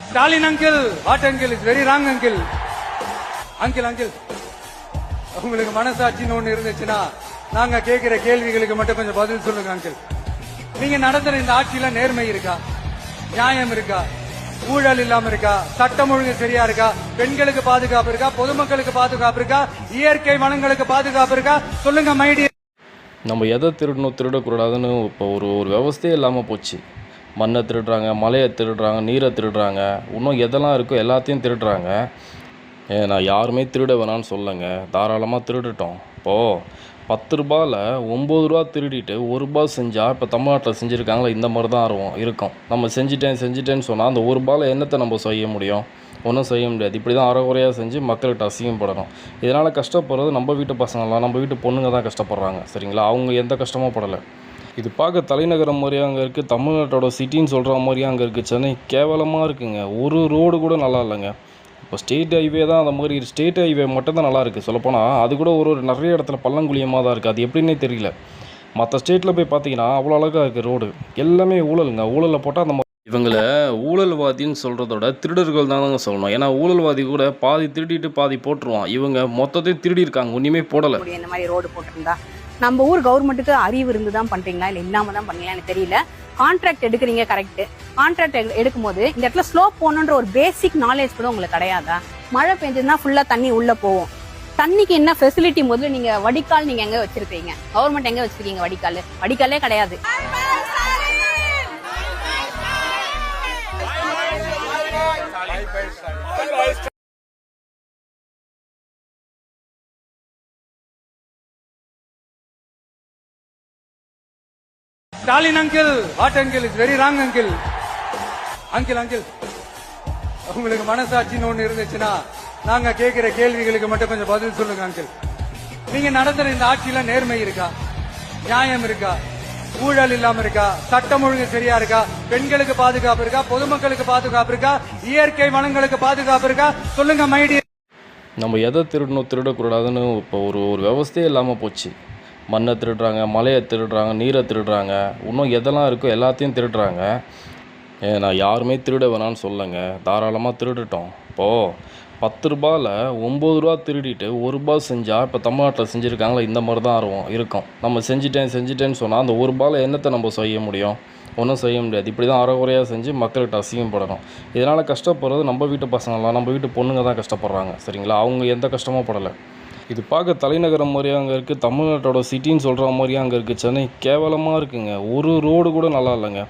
Stalin uncle, what uncle? It's very wrong uncle. Uncle. உங்களுக்கு மனசாட்சின்னு ஒண்ணு இருந்துச்சுன்னா நாங்க கேட்கிற கேள்விகளுக்கு மட்டும் கொஞ்சம் பதில் சொல்லுங்க அங்கிள். நீங்க நடத்துற இந்த ஆட்சியில நேர்மை இருக்கா, நியாயம் இருக்கா, ஊழல் இல்லாம இருக்கா, சட்டம் ஒழுங்கு சரியா இருக்கா, பெண்களுக்கு பாதுகாப்பு இருக்கா, பொதுமக்களுக்கு பாதுகாப்பு இருக்கா, இயற்கை வளங்களுக்கு பாதுகாப்பு இருக்கா? சொல்லுங்க மைடி. நம்ம எதை திருடணும் திருடக்கூடாதுன்னு இப்போ ஒரு விவஸ்தையே இல்லாமல் போச்சு. மண்ணை திருடுறாங்க, மலையை திருடுறாங்க, நீரை திருடுறாங்க, இன்னும் எதெல்லாம் இருக்கோ எல்லாத்தையும் திருடுறாங்க. நான் யாருமே திருட வேணான்னு சொல்லலைங்க, தாராளமாக திருடட்டும். இப்போது 10 ரூபாயில் 9 ரூபா திருடிட்டு 1 ரூபா செஞ்சால் இப்போ தமிழ்நாட்டில் செஞ்சுருக்காங்களா இந்த மாதிரி தான் இருக்கும். நம்ம செஞ்சிட்டேன்னு சொன்னால் அந்த 1 ரூபாயில் என்னத்தை நம்ம செய்ய முடியும்? ஒன்றும் செய்ய முடியாது. இப்படி தான் அரைகுறையாக செஞ்சு மக்கள்கிட்ட அசிங்கப்படணும். இதனால் கஷ்டப்படுறது நம்ம வீட்டு பசங்களாம், நம்ம வீட்டு பொண்ணுங்க தான் கஷ்டப்படுறாங்க. சரிங்களா? அவங்க எந்த கஷ்டமும் படலை. இது பார்க்க தலைநகரம் மாதிரியே அங்கே இருக்குது, தமிழ்நாட்டோட சிட்டின்னு சொல்கிற மாதிரியே அங்கே இருக்குது. சென்னை கேவலமாக இருக்குங்க. ஒரு ரோடு கூட நல்லா இல்லைங்க. இப்போ ஸ்டேட் ஹைவே தான் அந்த மாதிரி, ஸ்டேட் ஹைவே மட்டும் தான் நல்லா இருக்குது. சொல்லப்போனால் அது கூட ஒரு நிறைய இடத்துல பள்ளங்குழியமாக தான் இருக்குது. அது எப்படின்னே தெரியல. மற்ற ஸ்டேட்டில் போய் பார்த்தீங்கன்னா அவ்வளோ அழகாக இருக்குது ரோடு. எல்லாமே ஊழலுங்க. ஊழலில் போட்டால் அந்த இவங்களை ஊழல்வாதின்னு சொல்கிறதோட திருடர்கள் தானங்க சொல்லணும். ஏன்னா ஊழல்வாதி கூட பாதி திருடிட்டு பாதி போட்டுருவான். இவங்க மொத்தத்தையும் திருடி இருக்காங்க, ஒன்றுமே போடலை. இந்த மாதிரி ரோடு போட்டிருந்தா நம்ம ஊர் கவர்மெண்ட்டுக்கு அறிவு இருந்து தான் பண்றீங்களா இல்லை இல்லாம தான் பண்ணீங்களா எனக்கு தெரியல. கான்ட்ராக்ட் எடுக்கிறீங்க, கரெக்ட். கான்ட்ராக்ட் எடுக்கும் போது இந்த இடத்துல ஸ்லோப் போகணுன்ற ஒரு பேசிக் நாலேஜ் கூட உங்களுக்கு கிடையாதா? மழை பெஞ்சதுன்னா ஃபுல்லா தண்ணி உள்ள போகும். தண்ணிக்கு என்ன ஃபெசிலிட்டி முதல்ல நீங்க வடிகால் நீங்க எங்க வச்சிருக்கீங்க? கவர்மெண்ட் எங்க வச்சிருக்கீங்க வடிகால்? வடிகாலே கிடையாது. Stalin uncle, what uncle? It's very wrong uncle. Uncle. உங்களுக்கு மனசாட்சின்னு ஒண்ணு இருந்துச்சுன்னா நாங்க கேட்கிற கேள்விகளுக்கு மட்டும் கொஞ்சம் பதில் சொல்லுங்க அங்கிள். நீங்க நடத்துற இந்த ஆட்சியில நேர்மை இருக்கா, நியாயம் இருக்கா, ஊழல் இல்லாம இருக்கா, சட்டம் ஒழுங்கு சரியா இருக்கா, பெண்களுக்கு பாதுகாப்பு இருக்கா, பொதுமக்களுக்கு பாதுகாப்பு இருக்கா, இயற்கை வளங்களுக்கு பாதுகாப்பு இருக்கா? சொல்லுங்க மைடி. நம்ம எதை திருடணும் திருடக்கூடாதுன்னு இப்போ ஒரு விவஸ்தையே இல்லாமல் போச்சு. மண்ணை திருடுறாங்க, மலையை திருடுறாங்க, நீரை திருடுறாங்க, இன்னும் எதெல்லாம் இருக்கோ எல்லாத்தையும் திருடுறாங்க. நான் யாருமே திருட வேணான்னு சொல்லலைங்க, தாராளமாக திருடட்டும். இப்போது 10 ரூபாயில் 9 ரூபா திருடிட்டு 1 ரூபா செஞ்சால் இப்போ தமிழ்நாட்டில் செஞ்சுருக்காங்களா இந்த மாதிரி தான் இருக்கும். நம்ம செஞ்சிட்டேன்னு சொன்னால் அந்த 1 ரூபாயில் என்னத்தை நம்ம செய்ய முடியும்? ஒன்றும் செய்ய முடியாது. இப்படி தான் அரைகுறையாக செஞ்சு மக்கள்கிட்ட அசிங்கப்படணும். இதனால் கஷ்டப்படுறது நம்ம வீட்டு பசங்களாம், நம்ம வீட்டு பொண்ணுங்க தான் கஷ்டப்படுறாங்க. சரிங்களா? அவங்க எந்த கஷ்டமும் படலை. இது பார்க்க தலைநகரம் மாதிரியே அங்கே இருக்குது, தமிழ்நாட்டோட சிட்டின்னு சொல்கிற மாதிரியே அங்கே இருக்குது. சென்னை கேவலமாக இருக்குங்க. ஒரு ரோடு கூட நல்லா இல்லைங்க.